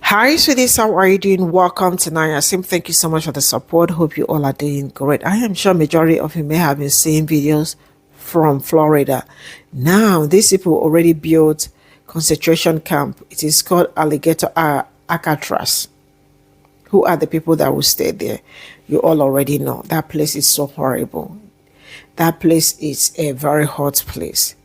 Hi, sweeties. How are you doing? Welcome to Nayasim. Thank you so much for the support. Hope you all are doing great. I am sure majority of you may have been seeing videos from Florida. Now, these people already built concentration camp. It is called Alligator Alcatraz. Who are the people that will stay there? You all already know. That place is so horrible. That place is a very hot place.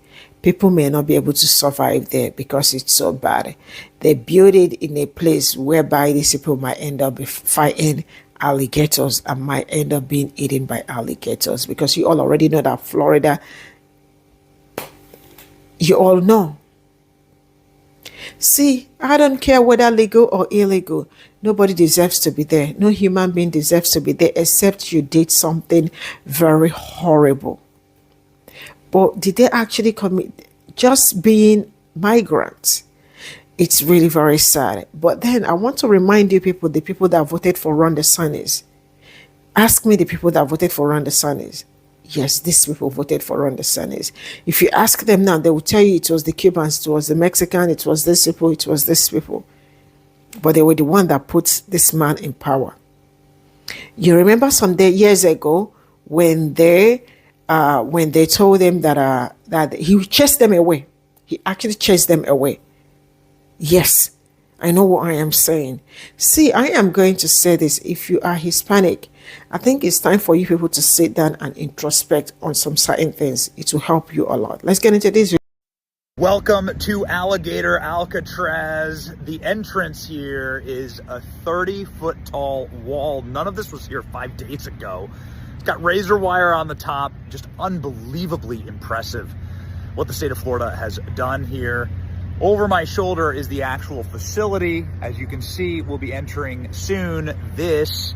People may not be able to survive there because it's so bad. They build it in a place whereby these people might end up fighting alligators and might end up being eaten by alligators, because you all already know that Florida, you all know. See, I don't care whether legal or illegal. Nobody deserves to be there. No human being deserves to be there except you did something very horrible. But did they actually commit just being migrants? It's really very sad. But then I want to remind you people, the people that voted for Ron DeSantis. Ask me the people that voted for Ron DeSantis. Yes, these people voted for Ron DeSantis. If you ask them now, they will tell you it was the Cubans, it was the Mexican, it was this people, it was this people. But they were the one that put this man in power. You remember some years ago when they told them that he chased them away. He actually chased them away. Yes, I know what I am saying. See, I am going to say this. If you are Hispanic, I think it's time for you people to sit down and introspect on some certain things. It will help you a lot. Let's get into this. Welcome to Alligator Alcatraz. The entrance here is a 30-foot tall wall. None of this was here 5 days ago. It's got razor wire on the top. Just unbelievably impressive what the state of Florida has done here. Over my shoulder is the actual facility. As you can see, we'll be entering soon. This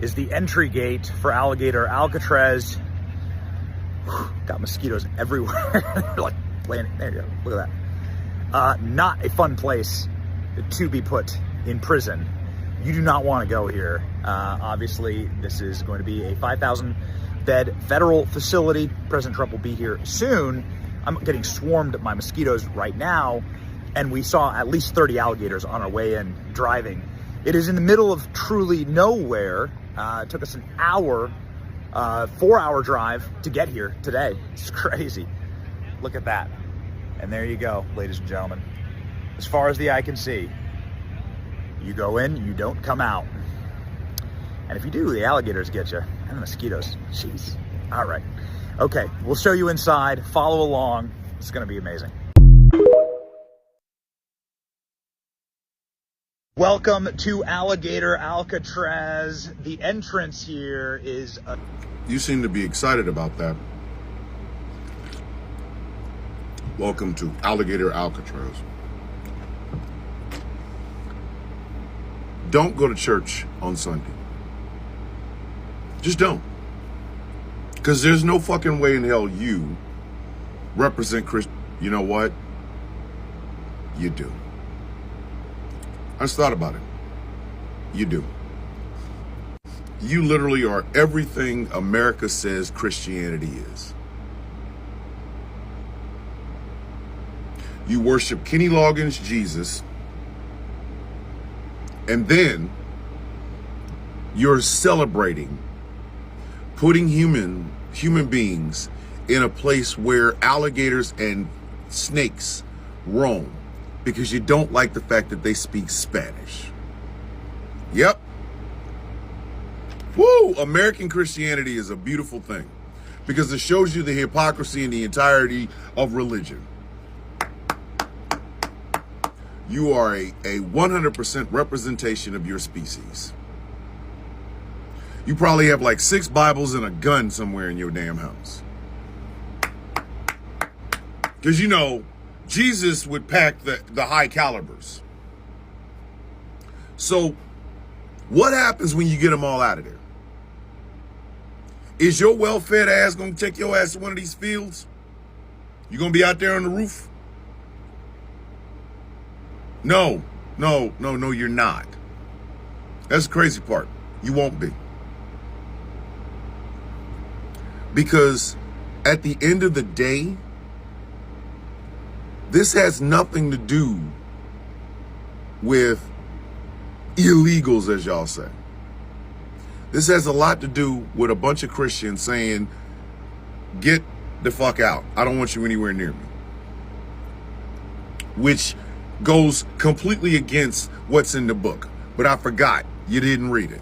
is the entry gate for Alligator Alcatraz. Got mosquitoes everywhere. They're like landing. There you go. Look at that. Not a fun place to be put in prison. You do not want to go here. Obviously, this is going to be a 5,000 bed federal facility. President Trump will be here soon. I'm getting swarmed by mosquitoes right now, and we saw at least 30 alligators on our way in driving. It is in the middle of truly nowhere. It took us an hour, 4-hour drive to get here today. It's crazy. Look at that. And there you go, ladies and gentlemen. As far as the eye can see, you go in, you don't come out. And if you do, the alligators get you. And the mosquitoes. Jeez. All right. Okay, we'll show you inside. Follow along. It's going to be amazing. Welcome to Alligator Alcatraz. The entrance here is You seem to be excited about that. Welcome to Alligator Alcatraz. Don't go to church on Sunday. Just don't. Because there's no fucking way in hell you represent Christ. You know what? You do. I just thought about it. You do. You literally are everything America says Christianity is. You worship Kenny Loggins' Jesus, and then you're celebrating putting human beings in a place where alligators and snakes roam because you don't like the fact that they speak Spanish. Yep. Woo! American Christianity is a beautiful thing because it shows you the hypocrisy and the entirety of religion. You are a 100% representation of your species. You probably have like 6 Bibles and a gun somewhere in your damn house. Because, you know, Jesus would pack the high calibers. So what happens when you get them all out of there? Is your well-fed ass going to take your ass to one of these fields? You going to be out there on the roof? No, you're not. That's the crazy part. You won't be. Because at the end of the day, this has nothing to do with illegals, as y'all say. This has a lot to do with a bunch of Christians saying, get the fuck out. I don't want you anywhere near me. Which goes completely against what's in the book. But I forgot. You didn't read it.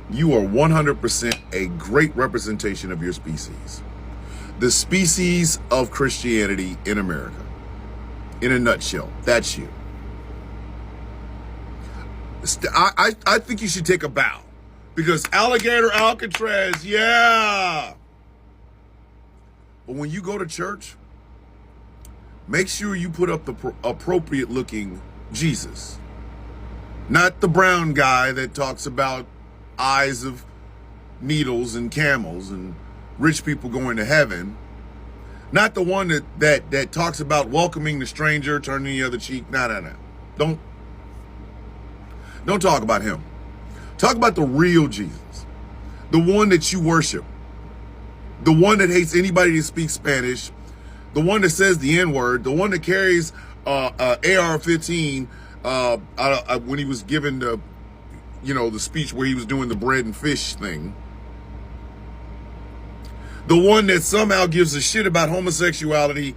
You are 100% a great representation of your species. The species of Christianity in America. In a nutshell, that's you. I think you should take a bow. Because Alligator Alcatraz, yeah. But when you go to church, make sure you put up the appropriate looking Jesus. Not the brown guy that talks about eyes of needles and camels and rich people going to heaven. Not the one that talks about welcoming the stranger, turning the other cheek. No. Don't talk about him. Talk about the real Jesus. The one that you worship. The one that hates anybody that speaks Spanish. The one that says the N-word. The one that carries AR-15 when he was given the speech where he was doing the bread and fish thing. The one that somehow gives a shit about homosexuality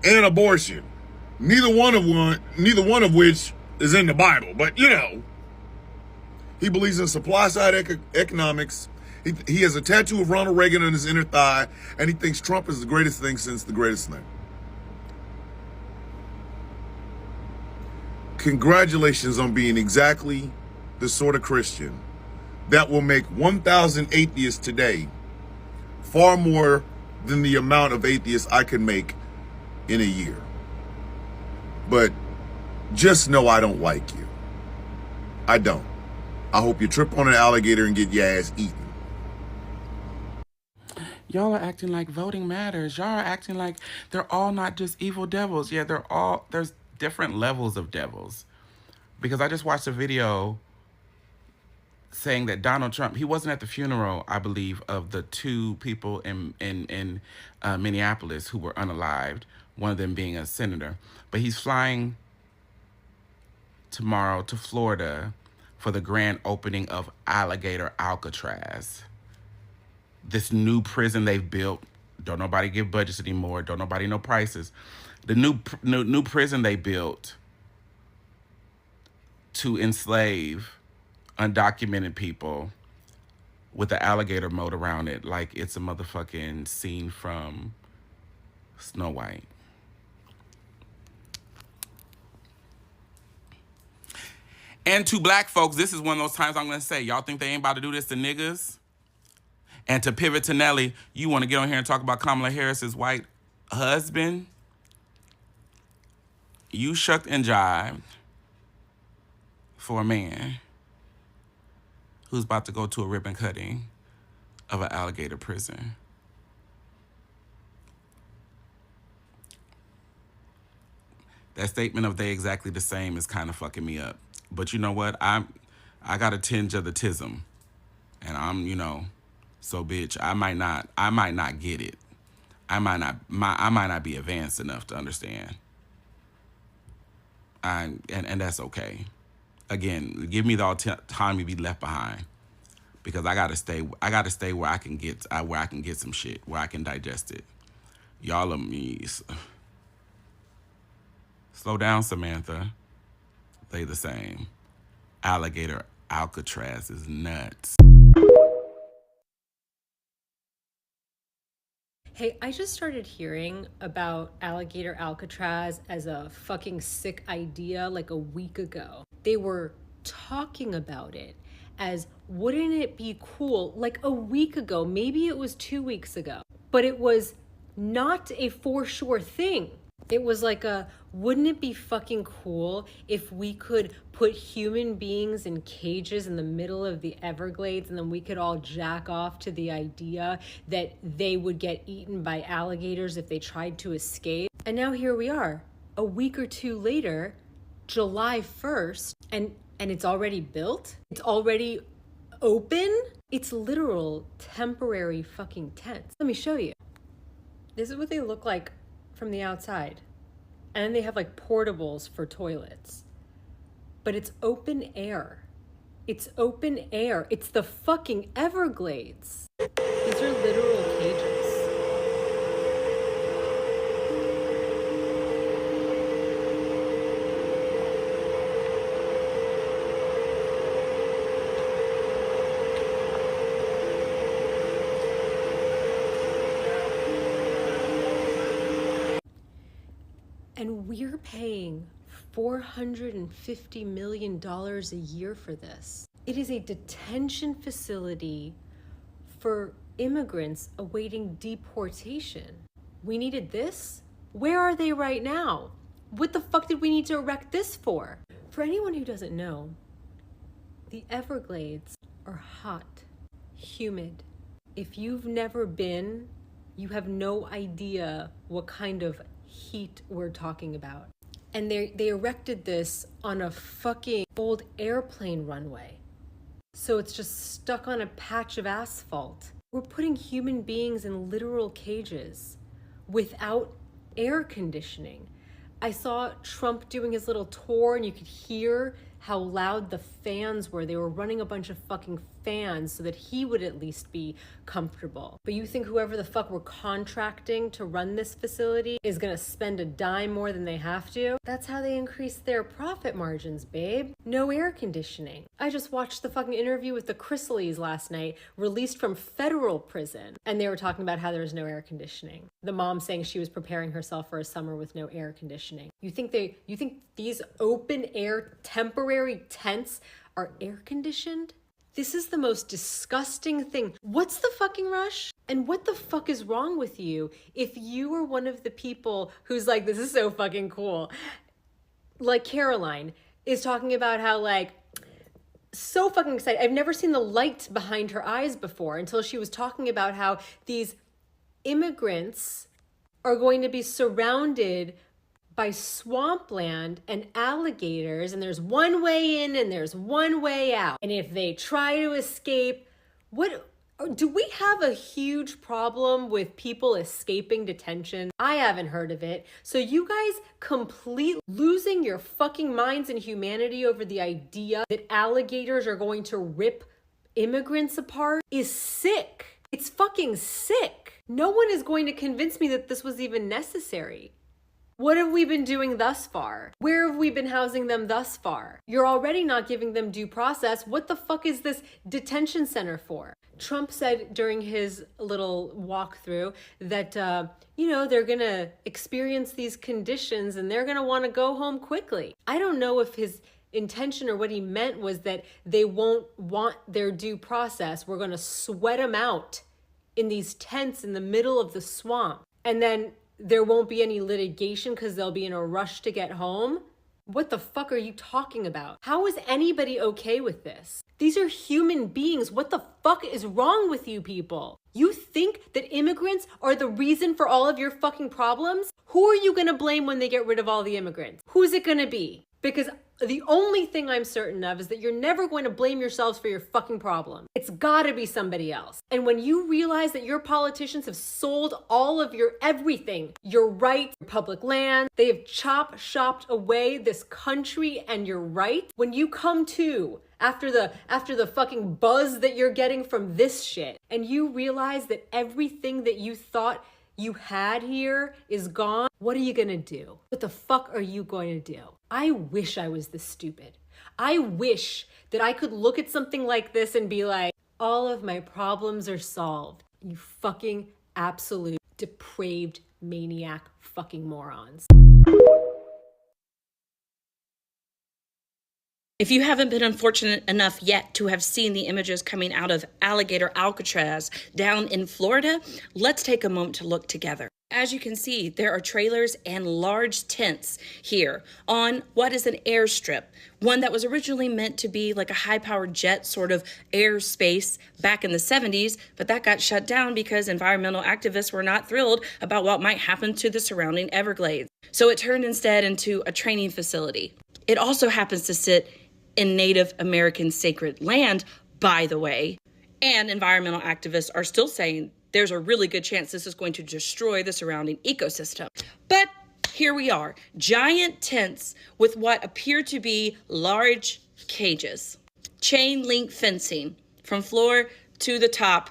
and abortion. Neither one of which is in the Bible, but he believes in supply side economics. He has a tattoo of Ronald Reagan on his inner thigh, and he thinks Trump is the greatest thing since the greatest thing. Congratulations on being exactly the sort of Christian that will make 1,000 atheists today far more than the amount of atheists I can make in a year. But just know I don't like you. I don't. I hope you trip on an alligator and get your ass eaten. Y'all are acting like voting matters. Y'all are acting like they're all not just evil devils. Yeah, there's different levels of devils. Because I just watched a video saying that Donald Trump, he wasn't at the funeral, I believe, of the two people in Minneapolis who were unalived, one of them being a senator. But he's flying tomorrow to Florida for the grand opening of Alligator Alcatraz. This new prison they've built. Don't nobody give budgets anymore. Don't nobody know prices. The new prison they built to enslave undocumented people with the alligator moat around it, like it's a motherfucking scene from Snow White. And to black folks, this is one of those times I'm going to say, y'all think they ain't about to do this to niggas? And to pivot to Nelly, you want to get on here and talk about Kamala Harris's white husband? You shucked and jived for a man who's about to go to a ribbon cutting of an alligator prison. That statement of they exactly the same is kind of fucking me up. But you know what? I got a tinge of the tism. And I'm, so bitch, I might not get it. I might not be advanced enough to understand. And that's okay. Again, give me the autonomy to be left behind, because I gotta stay where I can get some shit, where I can digest it. Y'all are me. Slow down, Samantha. They the same. Alligator Alcatraz is nuts. Hey, I just started hearing about Alligator Alcatraz as a fucking sick idea like a week ago. They were talking about it as, wouldn't it be cool, like a week ago, maybe it was 2 weeks ago, but it was not a for sure thing. It was like wouldn't it be fucking cool if we could put human beings in cages in the middle of the Everglades, and then we could all jack off to the idea that they would get eaten by alligators if they tried to escape? And now here we are, a week or two later, July 1st, and it's already built? It's already open? It's literal temporary fucking tents. Let me show you. This is what they look like from the outside. And then they have like portables for toilets. but it's open air. It's open air. It's the fucking Everglades. These are literal cages. And we're paying $450 million a year for this. It is a detention facility for immigrants awaiting deportation. We needed this? Where are they right now? What the fuck did we need to erect this for? For anyone who doesn't know, the Everglades are hot, humid. If you've never been, you have no idea what kind of heat we're talking about. And they erected this on a fucking old airplane runway. So it's just stuck on a patch of asphalt. We're putting human beings in literal cages without air conditioning. I saw Trump doing his little tour and you could hear how loud the fans were. They were running a bunch of fucking fans so that he would at least be comfortable. But you think whoever the fuck we're contracting to run this facility is gonna spend a dime more than they have to? That's how they increase their profit margins, babe. No air conditioning. I just watched the fucking interview with the Chrysaleys last night, released from federal prison, and they were talking about how there's no air conditioning. The mom saying she was preparing herself for a summer with no air conditioning. You think these open air temporary tents are air conditioned? This is the most disgusting thing. What's the fucking rush? And what the fuck is wrong with you if you are one of the people who's like, this is so fucking cool? Like Caroline is talking about how like, so fucking excited. I've never seen the light behind her eyes before until she was talking about how these immigrants are going to be surrounded by swampland and alligators, and there's one way in and there's one way out. And if they try to escape, do we have a huge problem with people escaping detention? I haven't heard of it. So you guys completely losing your fucking minds and humanity over the idea that alligators are going to rip immigrants apart is sick. It's fucking sick. No one is going to convince me that this was even necessary. What have we been doing thus far? Where have we been housing them thus far? You're already not giving them due process. What the fuck is this detention center for? Trump said during his little walkthrough that, they're going to experience these conditions and they're going to want to go home quickly. I don't know if his intention or what he meant was that they won't want their due process. We're going to sweat them out in these tents in the middle of the swamp. And then there won't be any litigation because they'll be in a rush to get home. What the fuck are you talking about? How is anybody okay with this? These are human beings. What the fuck is wrong with you people? You think that immigrants are the reason for all of your fucking problems? Who are you gonna blame when they get rid of all the immigrants? Who's it gonna be? Because the only thing I'm certain of is that you're never going to blame yourselves for your fucking problem. It's gotta be somebody else. And when you realize that your politicians have sold all of your everything, your rights, your public land, they have chopped away this country and your rights, when you come to after the fucking buzz that you're getting from this shit, and you realize that everything that you thought you had here is gone, what are you gonna do? What the fuck are you going to do? I wish I was this stupid. I wish that I could look at something like this and be like, all of my problems are solved. You fucking absolute depraved maniac fucking morons. If you haven't been unfortunate enough yet to have seen the images coming out of Alligator Alcatraz down in Florida, let's take a moment to look together. As you can see, there are trailers and large tents here on what is an airstrip, one that was originally meant to be like a high-powered jet sort of airspace back in the 70s, but that got shut down because environmental activists were not thrilled about what might happen to the surrounding Everglades. So it turned instead into a training facility. It also happens to sit in Native American sacred land, by the way, and environmental activists are still saying there's a really good chance this is going to destroy the surrounding ecosystem. But Here we are, giant tents with what appear to be large cages. Chain link fencing from floor to the top,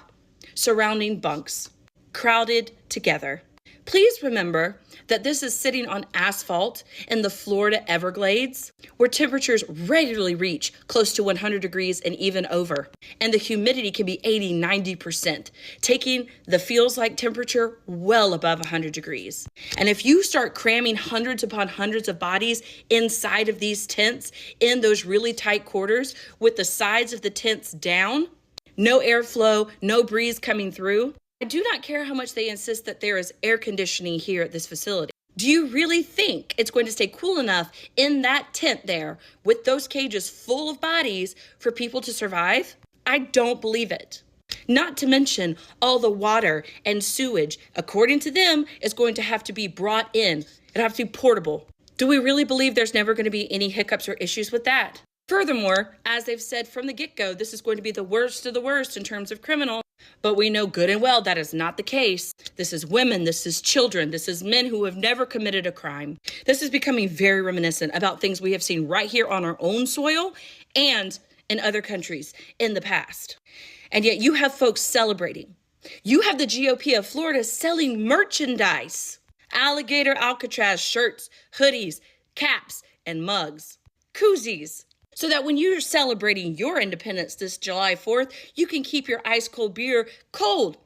surrounding bunks, crowded together. Please remember that this is sitting on asphalt in the Florida Everglades, where temperatures regularly reach close to 100 degrees and even over, and the humidity can be 80-90%, taking the feels like temperature well above 100 degrees. And if you start cramming hundreds upon hundreds of bodies inside of these tents in those really tight quarters with the sides of the tents down, no airflow, no breeze coming through, I do not care how much they insist that there is air conditioning here at this facility. Do you really think it's going to stay cool enough in that tent there with those cages full of bodies for people to survive? I don't believe it. Not to mention all the water and sewage, according to them, is going to have to be brought in. It'll have to be portable. Do we really believe there's never going to be any hiccups or issues with that? Furthermore, as they've said from the get-go, this is going to be the worst of the worst in terms of criminal. But we know good and well that is not the case. This is women, this is children, this is men who have never committed a crime. This is becoming very reminiscent about things we have seen right here on our own soil and in other countries in the past. And yet you have folks celebrating. You have the GOP of Florida selling merchandise. Alligator Alcatraz shirts, hoodies, caps, and mugs. Koozies. So that when you're celebrating your independence this July 4th, you can keep your ice cold beer cold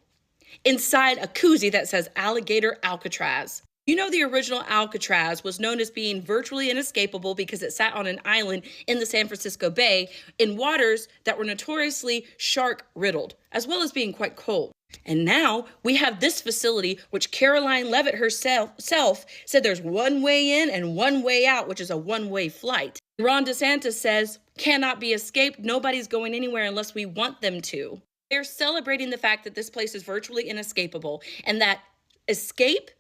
inside a koozie that says Alligator Alcatraz. You know, the original Alcatraz was known as being virtually inescapable because it sat on an island in the San Francisco Bay in waters that were notoriously shark riddled, as well as being quite cold. And now we have this facility, which Caroline Leavitt herself said there's one way in and one way out, which is a one-way flight. Ron DeSantis says cannot be escaped. Nobody's going anywhere unless we want them to. They're celebrating the fact that this place is virtually inescapable and that escape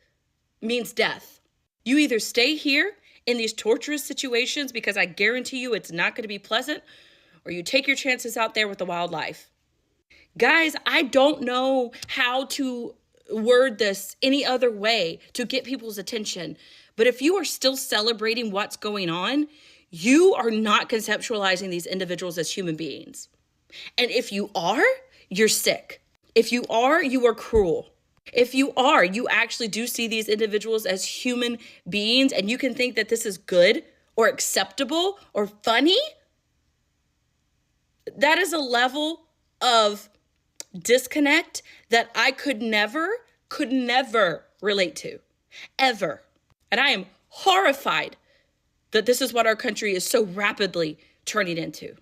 means death. You either stay here in these torturous situations, because I guarantee you it's not going to be pleasant, or you take your chances out there with the wildlife. Guys, I don't know how to word this any other way to get people's attention, but if you are still celebrating what's going on, you are not conceptualizing these individuals as human beings. And if you are, you're sick. If you are, you are cruel. If you are, you actually do see these individuals as human beings, and you can think that this is good or acceptable or funny. That is a level of disconnect that I could never relate to, ever. And I am horrified that this is what our country is so rapidly turning into.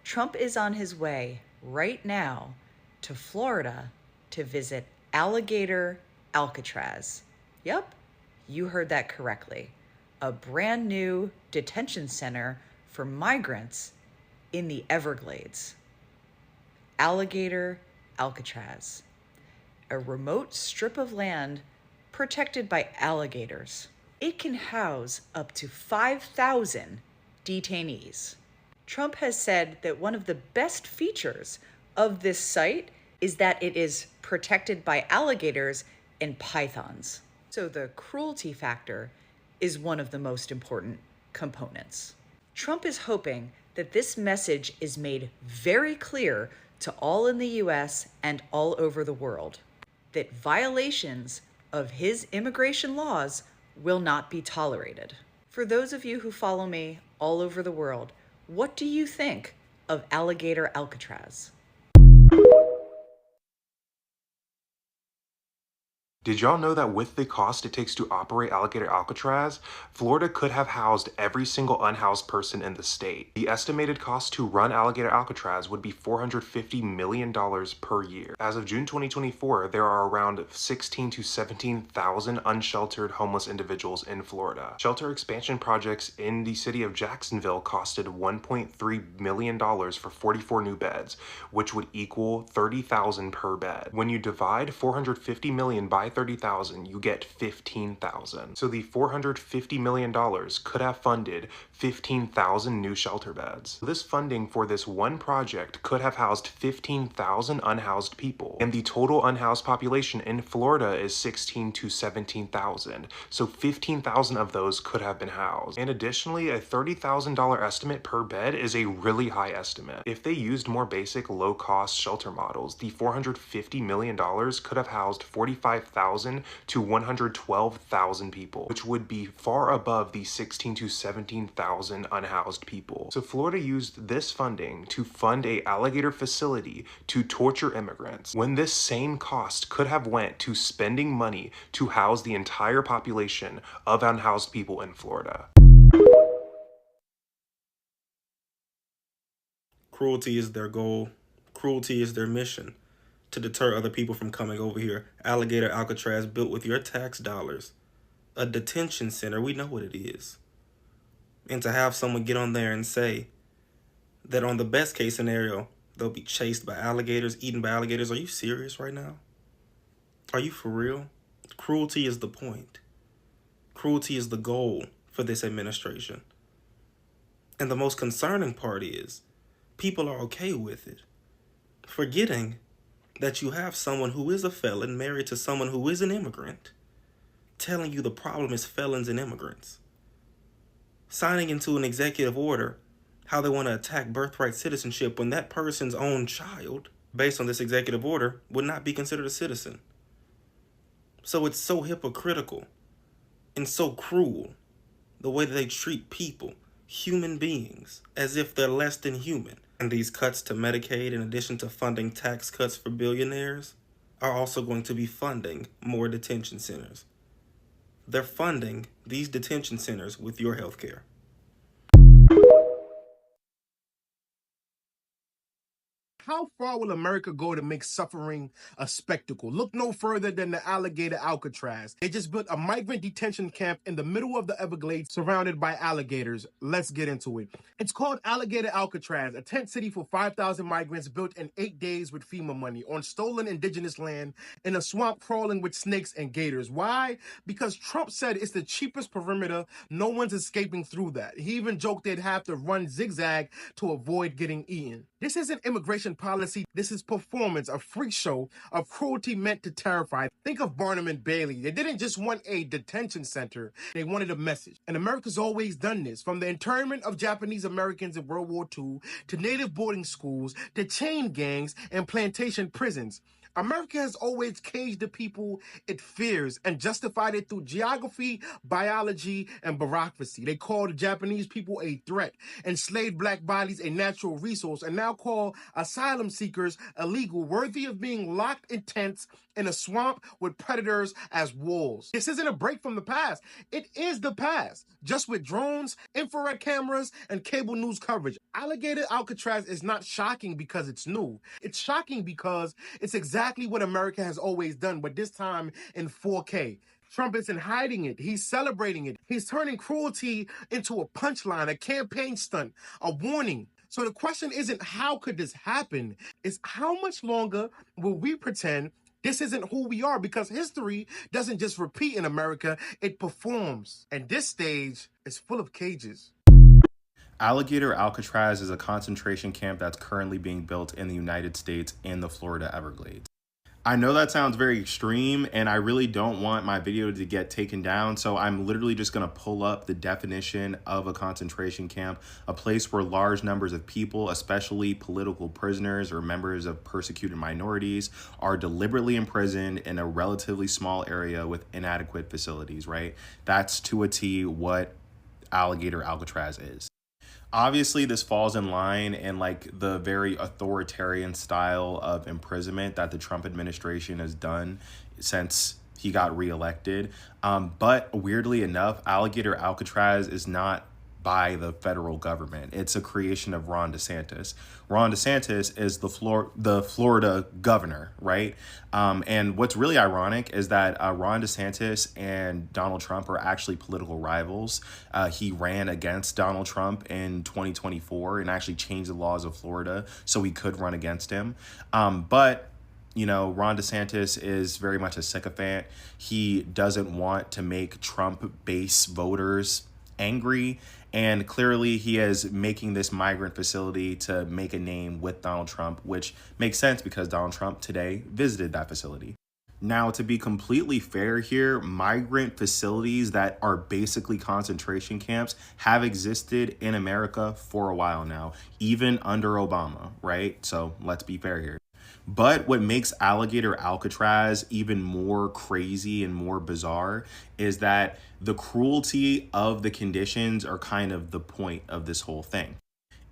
Trump is on his way right now to Florida to visit Alligator Alcatraz. Yep, you heard that correctly. A brand new detention center for migrants in the Everglades. Alligator Alcatraz, a remote strip of land protected by alligators. It can house up to 5,000 detainees. Trump has said that one of the best features of this site is that it is protected by alligators and pythons. So the cruelty factor is one of the most important components. Trump is hoping that this message is made very clear to all in the US and all over the world, that violations of his immigration laws will not be tolerated. For those of you who follow me all over the world, what do you think of Alligator Alcatraz? Did y'all know that with the cost it takes to operate Alligator Alcatraz, Florida could have housed every single unhoused person in the state? The estimated cost to run Alligator Alcatraz would be $450 million per year. As of June 2024, there are around 16,000 to 17,000 unsheltered homeless individuals in Florida. Shelter expansion projects in the city of Jacksonville costed $1.3 million for 44 new beds, which would equal $30,000 per bed. When you divide $450 million by buy 30,000, you get 15,000. So the $450 million could have funded 15,000 new shelter beds. This funding for this one project could have housed 15,000 unhoused people, and the total unhoused population in Florida is 16 to 17,000. So 15,000 of those could have been housed. And additionally, a $30,000 estimate per bed is a really high estimate. If they used more basic low-cost shelter models, the $450 million could have housed 45,000 to 112,000 people, which would be far above the 16 to 17,000 unhoused people. So Florida used this funding to fund a alligator facility to torture immigrants, when this same cost could have went to spending money to house the entire population of unhoused people in Florida. Cruelty is their goal. Cruelty is their mission. To deter other people from coming over here. Alligator Alcatraz built with your tax dollars. A detention center, we know what it is. And to have someone get on there and say that on the best case scenario, they'll be chased by alligators, eaten by alligators. Are you serious right now? Are you for real? Cruelty is the point. Cruelty is the goal for this administration. And the most concerning part is, people are okay with it, forgetting that you have someone who is a felon married to someone who is an immigrant, telling you the problem is felons and immigrants, signing into an executive order how they want to attack birthright citizenship when that person's own child, based on this executive order, would not be considered a citizen. So it's so hypocritical and so cruel, the way that they treat people, human beings, as if they're less than human. And these cuts to Medicaid, in addition to funding tax cuts for billionaires, are also going to be funding more detention centers. They're funding these detention centers with your health care. How far will America go to make suffering a spectacle? Look no further than the alligator Alcatraz. They just built a migrant detention camp in the middle of the Everglades surrounded by alligators. Let's get into it. It's called Alligator Alcatraz, a tent city for 5,000 migrants built in 8 days with FEMA money on stolen indigenous land in a swamp crawling with snakes and gators. Why? Because Trump said it's the cheapest perimeter. No one's escaping through that. He even joked they'd have to run zigzag to avoid getting eaten. This isn't immigration policy. This is performance, a freak show of cruelty meant to terrify. Think of Barnum and Bailey. They didn't just want a detention center. They wanted a message. And America's always done this. From the internment of Japanese Americans in World War II, to native boarding schools, to chain gangs and plantation prisons. America has always caged the people it fears and justified it through geography, biology, and bureaucracy. They called the Japanese people a threat, enslaved black bodies a natural resource, and now call asylum seekers illegal, worthy of being locked in tents in a swamp with predators as wolves. This isn't a break from the past. It is the past, just with drones, infrared cameras, and cable news coverage. Alligator Alcatraz is not shocking because it's new. It's shocking because it's exactly what America has always done, but this time in 4K. Trump isn't hiding it. He's celebrating it. He's turning cruelty into a punchline, a campaign stunt, a warning. So the question isn't how could this happen? It's how much longer will we pretend this isn't who we are? Because history doesn't just repeat in America, it performs. And this stage is full of cages. Alligator Alcatraz is a concentration camp that's currently being built in the United States in the Florida Everglades. I know that sounds very extreme, and I really don't want my video to get taken down, so I'm literally just going to pull up the definition of a concentration camp, a place where large numbers of people, especially political prisoners or members of persecuted minorities, are deliberately imprisoned in a relatively small area with inadequate facilities, right? That's to a T what Alligator Alcatraz is. Obviously, this falls in line in like the very authoritarian style of imprisonment that the Trump administration has done since he got reelected. But weirdly enough, Alligator Alcatraz is not by the federal government. It's a creation of Ron DeSantis. Ron DeSantis is the Florida governor, right? And what's really ironic is that Ron DeSantis and Donald Trump are actually political rivals. He ran against Donald Trump in 2024 and actually changed the laws of Florida so he could run against him. But Ron DeSantis is very much a sycophant. He doesn't want to make Trump base voters angry. And clearly he is making this migrant facility to make a name with Donald Trump, which makes sense because Donald Trump today visited that facility. Now, to be completely fair here, migrant facilities that are basically concentration camps have existed in America for a while now, even under Obama, right? So let's be fair here. But what makes Alligator Alcatraz even more crazy and more bizarre is that the cruelty of the conditions are kind of the point of this whole thing.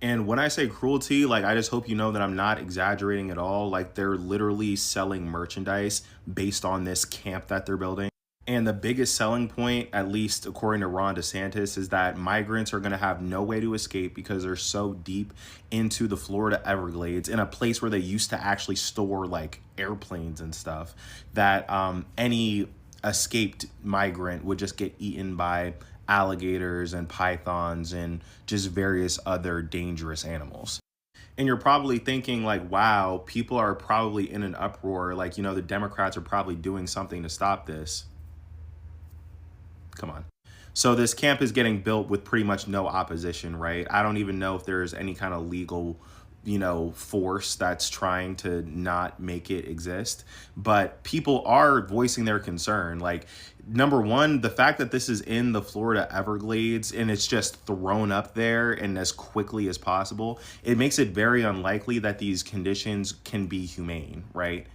And when I say cruelty, like, I just hope you know that I'm not exaggerating at all. Like, they're literally selling merchandise based on this camp that they're building. And the biggest selling point, at least according to Ron DeSantis, is that migrants are going to have no way to escape because they're so deep into the Florida Everglades, in a place where they used to actually store like airplanes and stuff, that any escaped migrant would just get eaten by alligators and pythons and just various other dangerous animals. And you're probably thinking like, wow, people are probably in an uproar. Like, the Democrats are probably doing something to stop this. Come on. So this camp is getting built with pretty much no opposition, right? I don't even know if there's any kind of legal, force that's trying to not make it exist. But people are voicing their concern. Like, number one, the fact that this is in the Florida Everglades and it's just thrown up there and as quickly as possible, it makes it very unlikely that these conditions can be humane, right?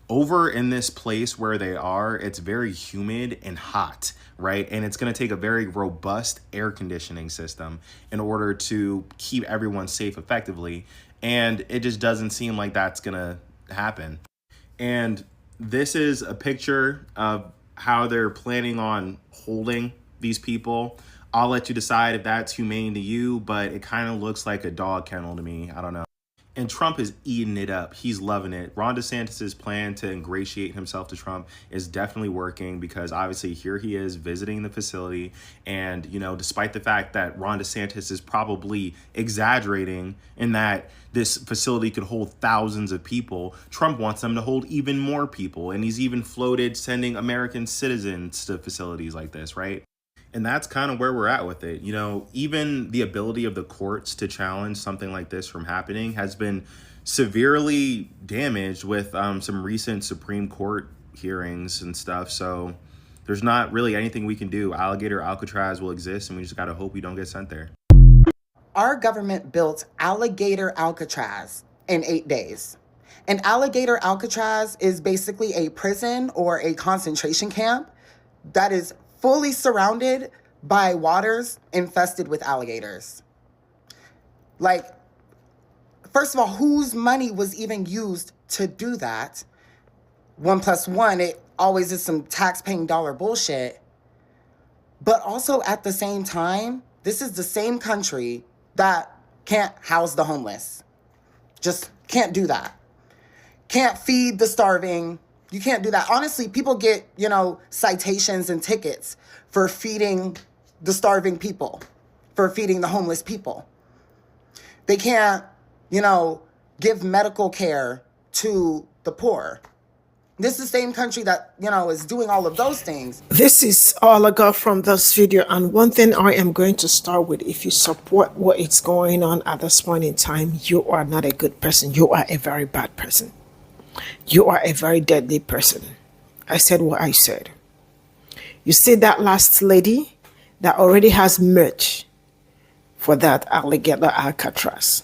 Over in this place where they are, it's very humid and hot, right? And it's going to take a very robust air conditioning system in order to keep everyone safe effectively. And it just doesn't seem like that's going to happen. And this is a picture of how they're planning on holding these people. I'll let you decide if that's humane to you, but it kind of looks like a dog kennel to me. I don't know. And Trump is eating it up. He's loving it. Ron DeSantis' plan to ingratiate himself to Trump is definitely working, because obviously here he is visiting the facility. And, despite the fact that Ron DeSantis is probably exaggerating in that this facility could hold thousands of people, Trump wants them to hold even more people. And he's even floated sending American citizens to facilities like this, right? And that's kind of where we're at with it. Even the ability of the courts to challenge something like this from happening has been severely damaged with some recent Supreme Court hearings and stuff. So there's not really anything we can do. Alligator Alcatraz will exist, and we just got to hope we don't get sent there. Our government built Alligator Alcatraz in 8 days. And Alligator Alcatraz is basically a prison or a concentration camp that is fully surrounded by waters infested with alligators. Like, first of all, whose money was even used to do that? 1 + 1, it always is some tax-paying dollar bullshit. But also at the same time, this is the same country that can't house the homeless. Just can't do that. Can't feed the starving. You can't do that. Honestly, people get, citations and tickets for feeding the starving people, for feeding the homeless people. They can't, give medical care to the poor. This is the same country that, is doing all of those things. This is all I got from this video. And one thing I am going to start with: if you support what is going on at this point in time, you are not a good person. You are a very bad person. You are a very deadly person. I said what I said. You see that last lady that already has merch for that Alligator Alcatraz.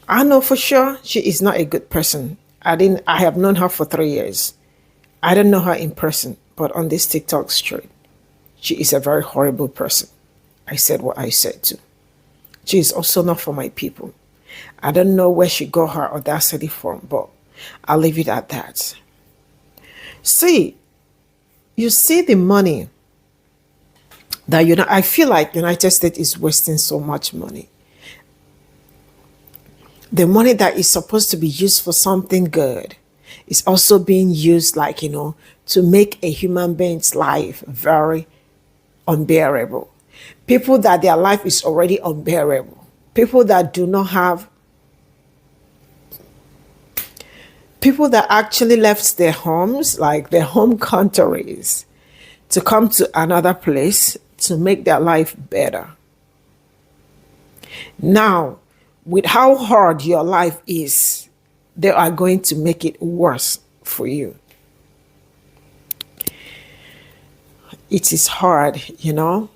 I know for sure she is not a good person. I have known her for 3 years. I don't know her in person, but on this TikTok street, she is a very horrible person. I said what I said too. She is also not for my people. I don't know where she got her audacity from, but I'll leave it at that. See, you see the money that I feel like United States is wasting so much money. The money that is supposed to be used for something good is also being used, to make a human being's life very unbearable. People that their life is already unbearable. People that do not have people that actually left their homes, like their home countries, to come to another place to make their life better. Now, with how hard your life is, they are going to make it worse for you. It is hard, you know.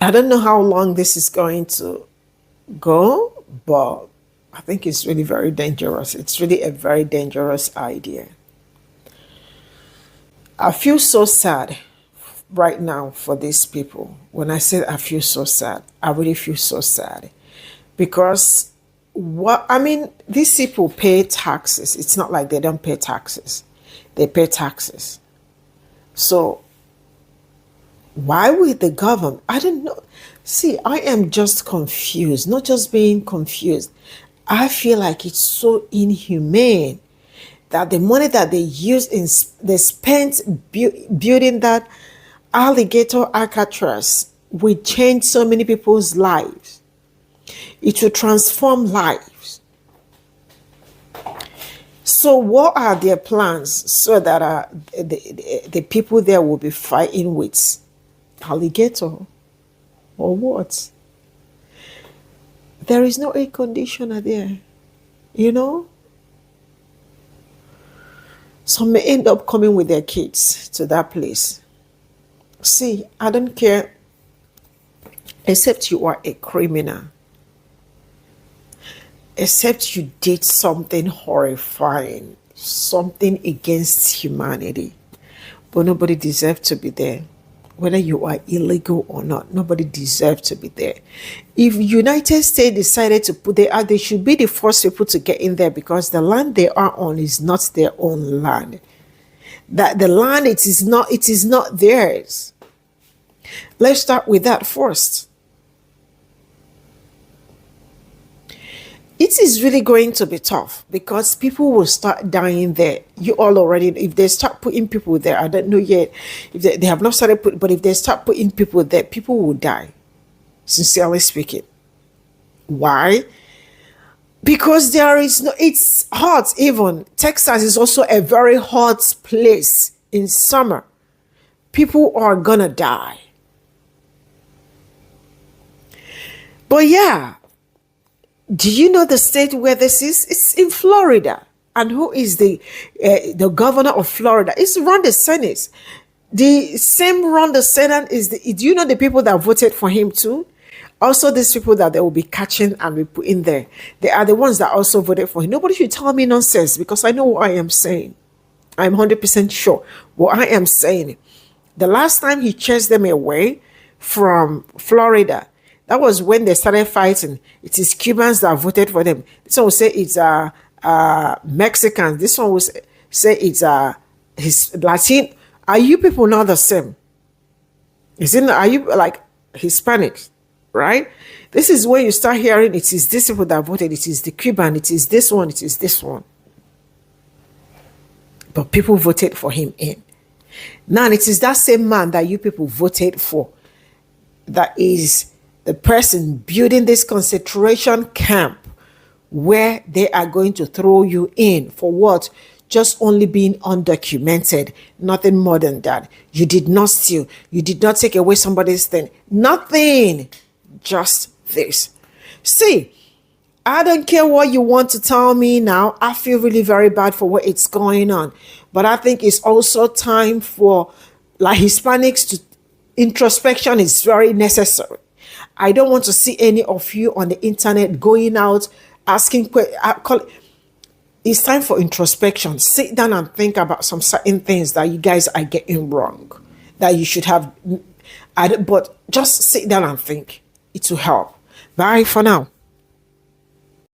I don't know how long this is going to go, but I think it's really very dangerous. It's really a very dangerous idea. I feel so sad right now for these people. When I say I feel so sad, I really feel so sad. Because these people pay taxes. It's not like they don't pay taxes. They pay taxes. So why would the government? I don't know. See, I am just confused, not just being confused. I feel like it's so inhumane that the money that they spent building that alligator Alcatraz will change so many people's lives. It will transform lives. So what are their plans so that the people there will be fighting with alligator or what? There is no air conditioner there, you know? Some may end up coming with their kids to that place. See, I don't care, except you are a criminal. Except you did something horrifying, something against humanity. But nobody deserves to be there. Whether you are illegal or not, nobody deserves to be there. If United States decided to put there, they should be the first people to get in there, because the land they are on is not their own land. That the land, it is not theirs. Let's start with that first. It is really going to be tough because people will start dying there. You all already, if they start putting people there, I don't know yet if they have not started putting, but if they start putting people there, people will die. Sincerely speaking. Why? Because there is no, it's hot even. Texas is also a very hot place in summer. People are gonna die. But yeah, do you know the state where this is? It's in Florida. And who is the governor of Florida? It's Ron DeSantis. The same Ron DeSantis do you know the people that voted for him too? Also, these people that they will be catching and be put in there, they are the ones that also voted for him. Nobody should tell me nonsense because I know what I am saying. I'm 100% sure what I am saying. The last time he chased them away from Florida, that was when they started fighting. It is Cubans that voted for them. This one will say it's Mexicans. This one will say it's his Latin. Are you people not the same? Are you like Hispanics? Right? This is where you start hearing it is this people that voted. It is the Cuban. It is this one. It is this one. But people voted for him in. Now it is that same man that you people voted for that is the person building this concentration camp where they are going to throw you in for what? Just only being undocumented. Nothing more than that. You did not steal. You did not take away somebody's thing. Nothing. Just this. See, I don't care what you want to tell me now. I feel really very bad for what it's going on. But I think it's also time for like Hispanics to introspection is very necessary. I don't want to see any of you on the internet going out asking questions. It's time for introspection. Sit down and think about some certain things that you guys are getting wrong, that you should have. But just sit down and think. It will help. Bye for now.